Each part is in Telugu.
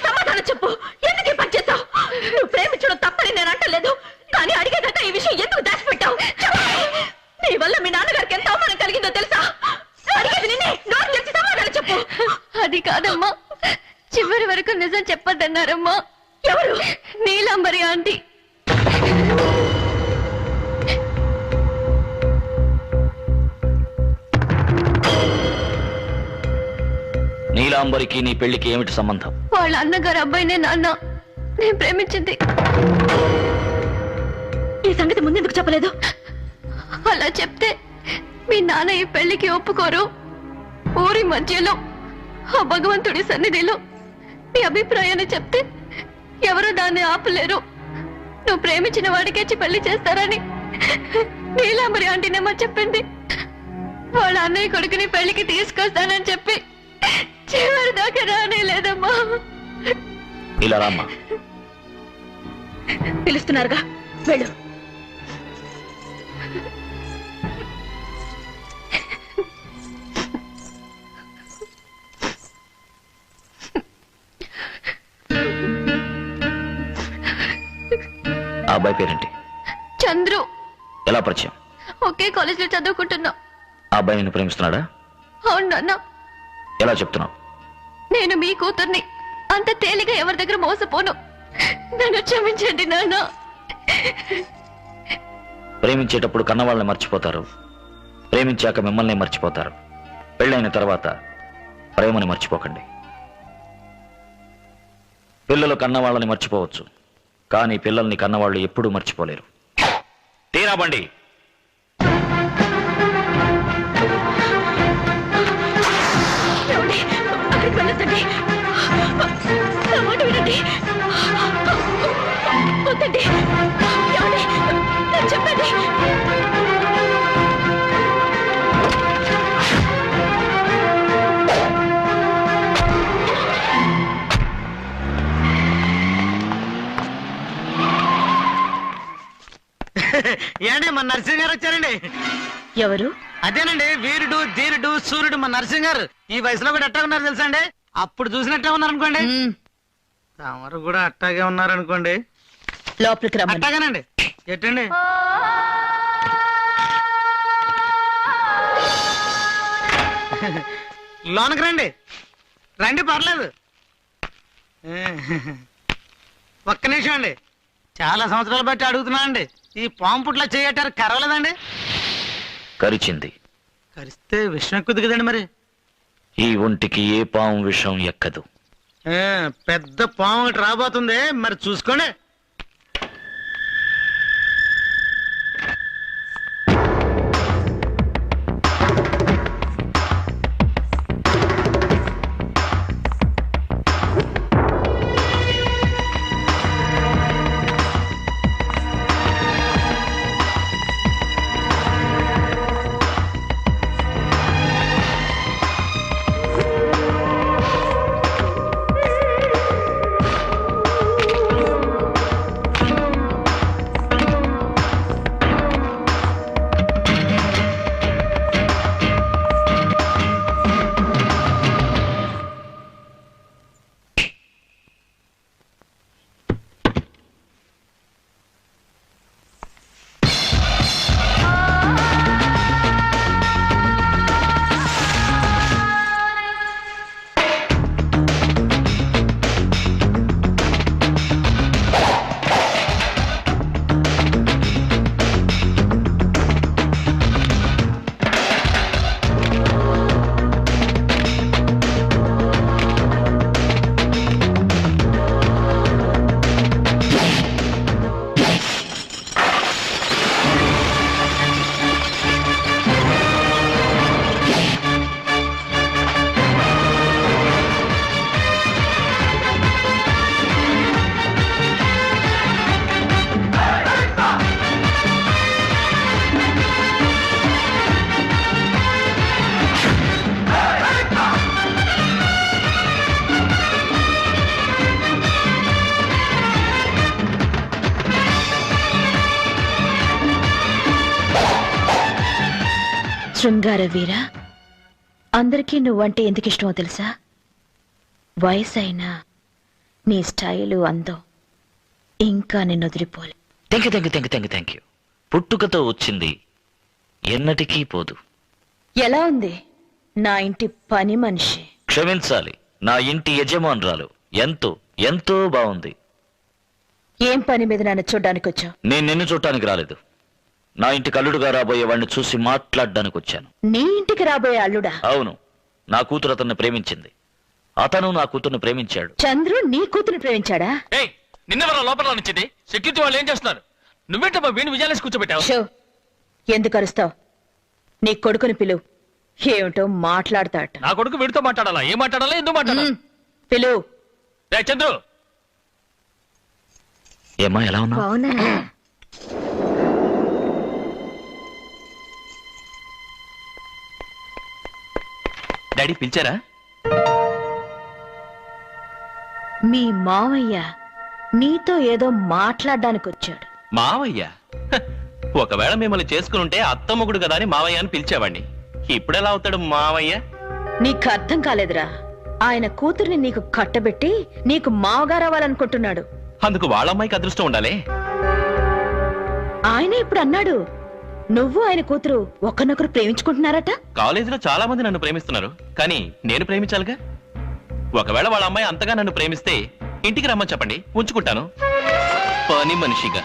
సమాధానం చెప్పు. ఎందుకు పని చేస్తావు? నువ్వు ప్రేమించడం తప్పని నేను అంటలేదు, కానీ అడిగేదాకా ఈ విషయం ఎందుకు దాచిపెట్టావు? నీ వల్ల మీ నాన్నగారికి ఎంత అవమానం కలిగిందో తెలుసా? అడిగేది నిన్నే, నోరు తెరిచి సమాధానం చెప్పు. అది కాదమ్మా, చివరి వరకు నిజం చెప్పద్దన్నారమ్మా. ఎవరు? నీలాంబరి ఆంటీ. నీలాంబరికి నీ పెళ్లికి ఏమిటి సంబంధం? వాళ్ళ అన్నగారు అబ్బాయినే నాన్న నేను ప్రేమించింది. ఈ సంగతి ముందెందుకు చెప్పలేదు? అలా చెప్తే మీ నాన్న ఈ పెళ్లికి ఒప్పుకోరు. ఊరి మధ్యలో ఆ భగవంతుడి సన్నిధిలో నీ అభిప్రాయాన్ని చెప్తే ఎవరు దాన్ని ఆపలేరు. నువ్వు ప్రేమించిన వాడికేచి పెళ్లి చేస్తారని నీలాంబరి ఆంటీనేమో చెప్పింది. వాళ్ళ అన్నయ్య కొడుకుని పెళ్లికి తీసుకొస్తానని చెప్పి చివరి దాకా రానే లేదమ్మా. ఇలా రామ్మా. పిలుస్తున్నారుగా, వెళ్ళు. ఆ అబ్బాయి పేరేంటి? చంద్రు. ఎలా పరిచయం? ఒకే కాలేజీలో చదువుకుంటున్నా. ఆ అబ్బాయి నిన్ను ప్రేమిస్తున్నాడా? అవును నాన్న. ఎలా చెప్తున్నావు? నేను మీ కూతుర్ని, అంత తేలిగా ఎవరి దగ్గర మోసపోను. నన్ను క్షమించండి నాన్న. ప్రేమించేటప్పుడు కన్నవాళ్ళని మర్చిపోతారు, ప్రేమించాక మిమ్మల్ని మర్చిపోతారు. పెళ్ళైన తర్వాత ప్రేమని మర్చిపోకండి. పిల్లలు కన్నవాళ్ళని మర్చిపోవచ్చు, కానీ పిల్లల్ని కన్నవాళ్ళు ఎప్పుడూ మర్చిపోలేరు. తీరా బండి. చెప్పండి. ఏండి మన నరసింహ గారు వచ్చారండి. ఎవరు? అదేనండి, వీరుడు ధీరుడు సూర్యుడు మన నరసింహ గారు. ఈ వయసులో కూడా ఎట్టా ఉన్నారు తెలుసా అండి? అప్పుడు చూసినట్టే ఉన్నారు అనుకోండి. తమరు కూడా అట్టాగే ఉన్నారు అనుకోండి. లోపలికి రమ్మని. అట్టాగానండి. ఎట్టండి? లోనకి రండి. రండి, పర్లేదు. ఒక్క నిమిషం అండి. చాలా సంవత్సరాలు బట్టి అడుగుతున్నా అండి, ఈ పాము పుట్ల చేయటారు కరవలేదండి? కరిచింది. కరిస్తే విషం ఎక్కువ కదండి. మరి ఈ ఒంటికి ఏ పాము విషం ఎక్కదు. పెద్ద పాము ఒకటి రాబోతుంది, మరి చూసుకోండి. శృంగార వీర, అందరికీ నువ్వంటే ఎందుకు ఇష్టమో తెలుసా? వయసైనా నీ స్టైలు అందం ఇంకా నిన్ను వదిలిపోలే. Thank you. పుట్టుకతో వచ్చింది ఎన్నటికీ పోదు. ఎలా ఉంది నా ఇంటి పని మనిషి? క్షమించాలి, నా ఇంటి యజమానురాలు ఎంతో ఎంతో బాగుంది. ఏం పని మీద నన్ను చూడ్డానికి వచ్చావు? నేను నిన్ను చూడటానికి రాలేదు. నా ఇంటికి అల్లుడుగా రాబోయే వాడిని చూసి మాట్లాడడానికి వచ్చాను. నీ ఇంటికి రాబోయే అల్లుడా? అవును, నా కూతురు అతన్ని ప్రేమించింది, అతను నా కూతుర్ని ప్రేమించాడు. చంద్రు నీ కూతురు ప్రేమించాడా? నిన్నెవరో లోపల నుంచింది. సెక్యూరిటీ వాళ్ళు ఏం చేస్తున్నారు? నువ్వేంటమ్మా వీణు విజయాలేసి కూర్చోబెట్టావు? షో, ఎందుకు అరుస్తావు? నీ కొడుకుని పిలువు, ఏమిటో మాట్లాడతాట. నా కొడుకు వీడితో మాట్లాడాలా? ఏం మాట్లాడాలా? ఎందుకు మాట్లాడాలి? పిలువు. చంద్రు, ఏమ్మా ఎలా ఉన్నా? అవునా? డాడీ పిలిచారా? మీ మావయ్య నీతో ఏదో మాట్లాడడానికి వచ్చాడు. మావయ్య? ఒకవేళ మిమ్మల్ని చేసుకుని ఉంటే అత్తమ్మగుడు కదా అని మావయ్య అని పిలిచేవాడిని. ఇప్పుడెలా అవుతాడు మావయ్య? నీకు అర్థం కాలేదురా. ఆయన కూతుర్ని నీకు కట్టబెట్టి నీకు మావగారు అవ్వాలనుకుంటున్నాడు. అందుకు వాళ్ళ అమ్మాయికి అదృష్టం ఉండాలి. ఆయన ఇప్పుడు అన్నాడు నువ్వు ఆయన కూతురు ఒకరినొకరు ప్రేమించుకుంటున్నారట. కాలేజీలో చాలా మంది నన్ను ప్రేమిస్తున్నారు, కానీ నేను ప్రేమించాలిగా. ఒకవేళ వాళ్ళ అమ్మాయి అంతగా నన్ను ప్రేమిస్తే ఇంటికి రమ్మని చెప్పండి, ఉంచుకుంటాను పని మనిషిగా.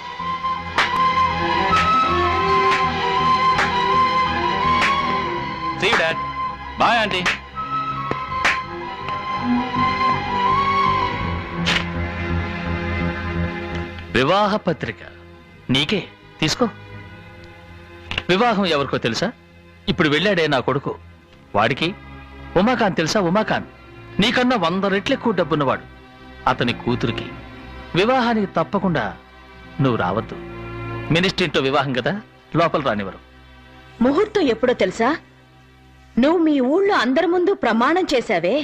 See you, Dad. Bye, Auntie. వివాహ పత్రిక నీకే, తీసుకో. వివాహం ఎవరికో తెలుసా? ఇప్పుడు వెళ్ళాడే నా కొడుకు, వాడికి. ఉమాకాంత్ తెలుసా? ఉమాకాంత్ నీకన్నా 100 రెట్లు ఎక్కువ డబ్బున్నవాడు. అతని కూతురికి వివాహానికి తప్పకుండా నువ్వు రావద్దు. మినిస్టర్ ఇంట్లో వివాహం కదా, లోపల రానివ్వరు. ముహూర్తం ఎప్పుడో తెలుసా? నువ్వు మీ ఊళ్ళో అందరి ముందు ప్రమాణం చేశావే,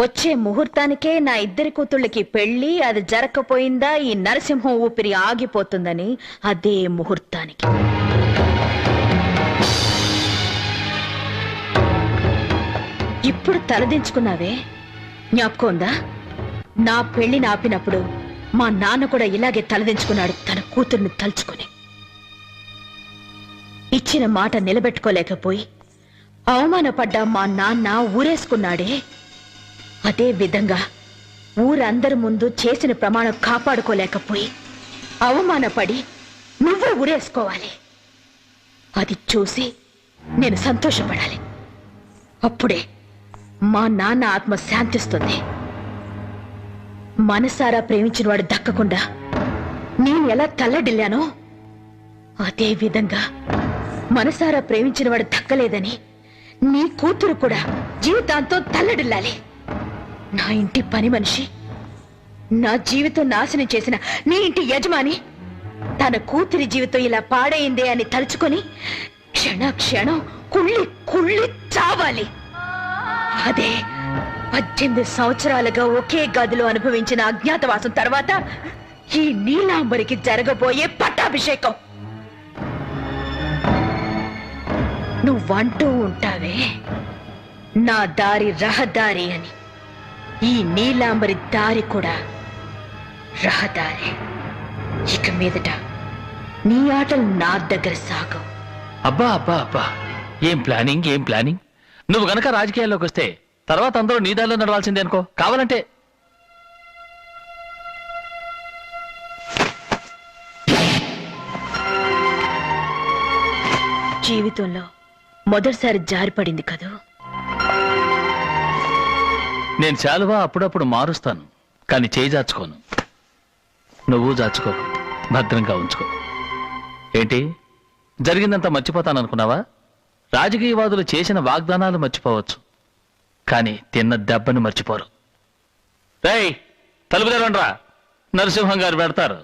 వచ్చే ముహూర్తానికే నా ఇద్దరి కూతుళ్ళకి పెళ్లి, అది జరగకపోయిందా ఈ నరసింహం ఊపిరి ఆగిపోతుందని. అదే ముహూర్తానికి ఇప్పుడు తలదించుకున్నావే, జ్ఞాపకం ఉందా? నా పెళ్లిని ఆపినప్పుడు మా నాన్న కూడా ఇలాగే తలదించుకున్నాడు తన కూతుర్ని తలుచుకుని. ఇచ్చిన మాట నిలబెట్టుకోలేకపోయి అవమానపడ్డా మా నాన్న ఊరేసుకున్నాడే. అదే విధంగా ఊరందరి ముందు చేసిన ప్రమాణం కాపాడుకోలేకపోయి అవమానపడి నువ్వే ఊరేసుకోవాలి. అది చూసి నేను సంతోషపడాలి. అప్పుడే మా నాన్న ఆత్మ శాంతిస్తుంది. మనసారా ప్రేమించిన వాడు దక్కకుండా నేను ఎలా తల్లడిల్లానో అదే విధంగా మనసారా ప్రేమించిన వాడు దక్కలేదని నీ కూతురు కూడా జీవితాంతం తల్లడిల్లాలి. నా ఇంటి పని మనిషి, నా జీవితం నాశనం చేసిన నీ ఇంటి యజమాని తన కూతురి జీవితం ఇలా పాడైందే అని తలుచుకొని క్షణ క్షణం కుళ్ళి కుళ్ళి చావాలి. అదే 18 సంవత్సరాలుగా ఒకే గదిలో అనుభవించిన అజ్ఞాతవాసం తర్వాత ఈ నీలాంబరికి జరగబోయే పట్టాభిషేకం. నువ్వంటూ ఉంటావే నా దారి రహదారి అని, ఈ నీలాంబరి దారి కూడా రహదారి. ఇక మీదట నీ ఆటలు నా దగ్గర సాగవు. అబ్బా అబ్బా అబ్బా, ఏం ప్లానింగ్, ఏం ప్లానింగ్. నువ్వు గనక రాజకీయాల్లోకి వస్తే తర్వాత అందరూ నీ దారిలో నడవాల్సిందే అనుకో. కావాలంటే జీవితంలో మొదటిసారి జారిపడింది కదూ. నేను చాలువా అప్పుడప్పుడు మారుస్తాను, కానీ చేయి జాచుకోను. నువ్వు జాచుకో, భద్రంగా ఉంచుకో. ఏంటి జరిగిందంతా మర్చిపోతాననుకున్నావా? రాజకీయవాదులు చేసిన వాగ్దానాలు మర్చిపోవచ్చు, కానీ తిన్న దెబ్బను మర్చిపోరు. రేయ్, తలుపు తెరవండ్రా, నరసింహం గారు పెడతారు.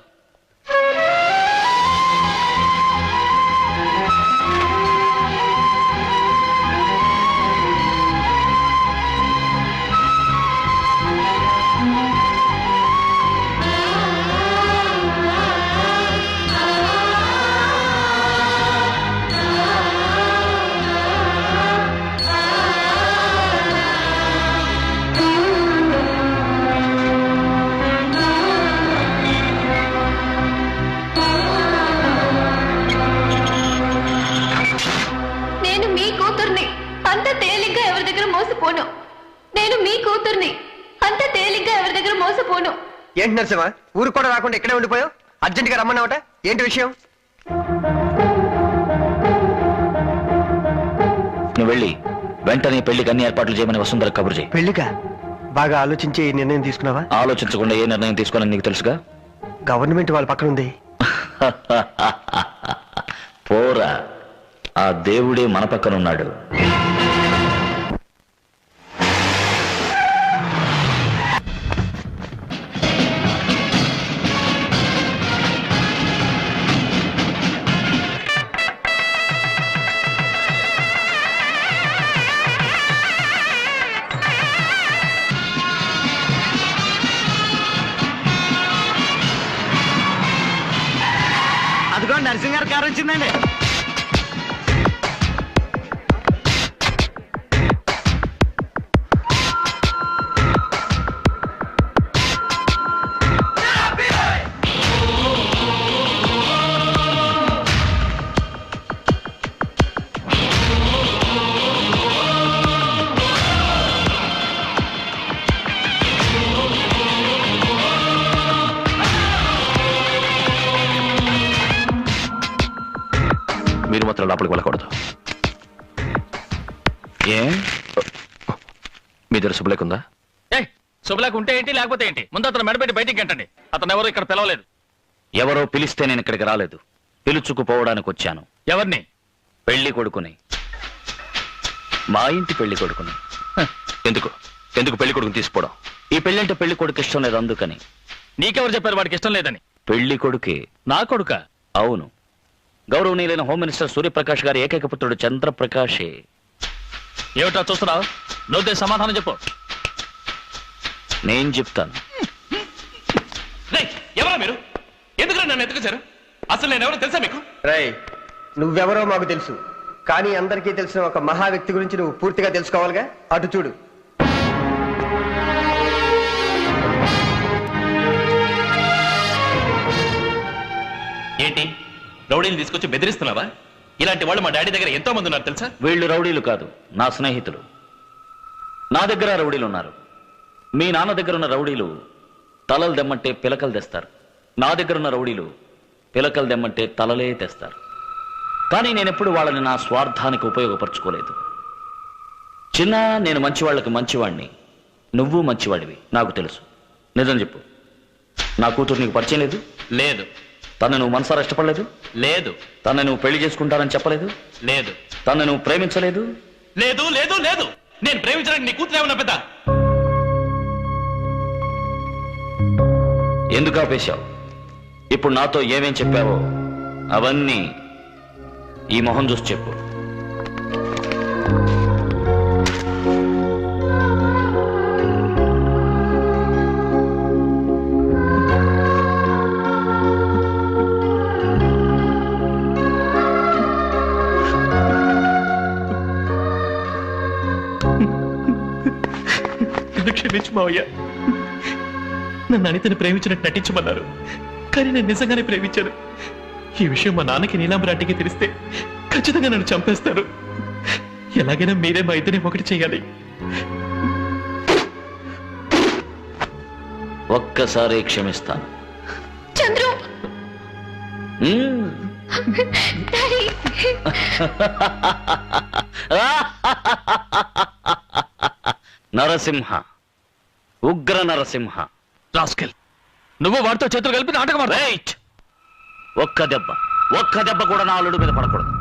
కూతుర్ని అంత తేలిగ్గా ఎవరి దగ్గర మోసపోను. ఏంటి నరసింహ, ఊరు కూడా రాకుండా ఇక్కడే ఉండిపోయావు? అర్జెంటుగా రమ్మన్నావట, ఏంటి విషయం? నువ్వు వెళ్ళి వెంటనే పెళ్లికి అన్ని ఏర్పాట్లు చేయమని వసుంధర కబురు చేయి. పెళ్లిగా? బాగా ఆలోచించి ఈ నిర్ణయం తీసుకున్నావా? ఆలోచించకుండా ఏ నిర్ణయం తీసుకోవాలని నీకు తెలుసుగా. గవర్నమెంట్ వాళ్ళ పక్కన ఉంది. పోరా, ఆ దేవుడే మన పక్కన ఉన్నాడు. అదిగో నరసింహ గారి కారు వచ్చిందండి. మీరు మాత్రం లోపలికి వెళ్ళకూడదు. ఏ మీ దగ్గర శుభలేకుందా? శుభలేక ఉంటే ఏంటి, లేకపోతే ఏంటి? ముందు అతను మెడబెట్టి బయటికి గంటండి. అతను ఎవరు ఇక్కడ పిలవలేదు. ఎవరో పిలిస్తే నేను ఇక్కడికి రాలేదు, పిలుచుకుపోవడానికి వచ్చాను. ఎవరిని? పెళ్లి కొడుకుని, మా ఇంటి పెళ్లి కొడుకుని. ఎందుకు ఎందుకు పెళ్లి కొడుకుని తీసుకోవడం? ఈ పెళ్లి అంటే పెళ్లి కొడుకు ఇష్టం లేదు, అందుకని. నీకెవరు చెప్పారు వాడికి ఇష్టం లేదని? పెళ్లి కొడుకే. నా కొడుక? అవును, గౌరవనీయులైన హోమ్ మినిస్టర్ సూర్యప్రకాష్ గారి ఏకైక పుత్రుడు చంద్రప్రకాషే. ఏమిటో చూస్తున్నావు? నువ్వు సమాధానం చెప్పు. నేను చెప్తాను. ఎవరా మీరు? ఎందుకు నన్ను ఎత్తుకొచ్చారు? అసలు నేను ఎవరో తెలుసా మీకు? రేయ్, నువ్వెవరో మాకు తెలుసు, కానీ అందరికీ తెలిసిన ఒక మహా వ్యక్తి గురించి నువ్వు పూర్తిగా తెలుసుకోవాలిగా. అటు చూడు. ఏంటి రౌడీని తీసుకొచ్చి బెదిరిస్తున్నావా? ఇలాంటి వాళ్ళు మా డాడీ దగ్గర ఎంతో మంది ఉన్నారు తెలుసా? వీళ్ళు రౌడీలు కాదు, నా స్నేహితులు. నా దగ్గర రౌడీలు ఉన్నారు. మీ నాన్న దగ్గర ఉన్న రౌడీలు తలలు దెమ్మంటే పిలకలు తెస్తారు. నా దగ్గర ఉన్న రౌడీలు పిలకలు దెమ్మంటే తలలే తెస్తారు. కానీ నేనెప్పుడు వాళ్ళని నా స్వార్థానికి ఉపయోగపరచుకోలేదు. చిన్న, నేను మంచివాళ్ళకి మంచివాడిని, నువ్వు మంచివాడివి, నాకు తెలుసు. నిజం చెప్పు, నా కూతురు నీకు పరిచయం లేదు? లేదు. తను నువ్వు మనసారా ఇష్టపడలేదు? లేదు. తను నువ్వు పెళ్లి చేసుకుంటానని చెప్పలేదు? లేదు. తను నువ్వు ప్రేమించలేదు? లేదు లేదు లేదు. నేను ప్రేమించడానికి నీ కూతురే ఉన్నా పెద్ద. ఎందుకు ఆపేశావు? ఇప్పుడు నాతో ఏమేం చెప్పావో అవన్నీ ఈ మొహం చూసి చెప్పు. క్షమించు మావయ్య. నన్ను అనితని ప్రేమించినట్టు నటించమన్నారు, కానీ నేను నిజంగానే ప్రేమించాను. ఈ విషయం మా నాన్నకి నీలాంబరాటికి తెలిస్తే ఖచ్చితంగా నన్ను చంపేస్తారు. ఎలాగైనా మీరే మా ఇద్దరిని ఒకటి చేయాలి. ఒక్కసారి క్షమిస్తాను. చంద్రు, డాడీ, నరసింహ, ఉగ్ర నరసింహ. రాస్కెల్, నువ్వు వాడితో చేతులు కలిపి నాటకం ఆడు. ఒక్క దెబ్బ కూడా నా అల్లుడు మీద పడకూడదు.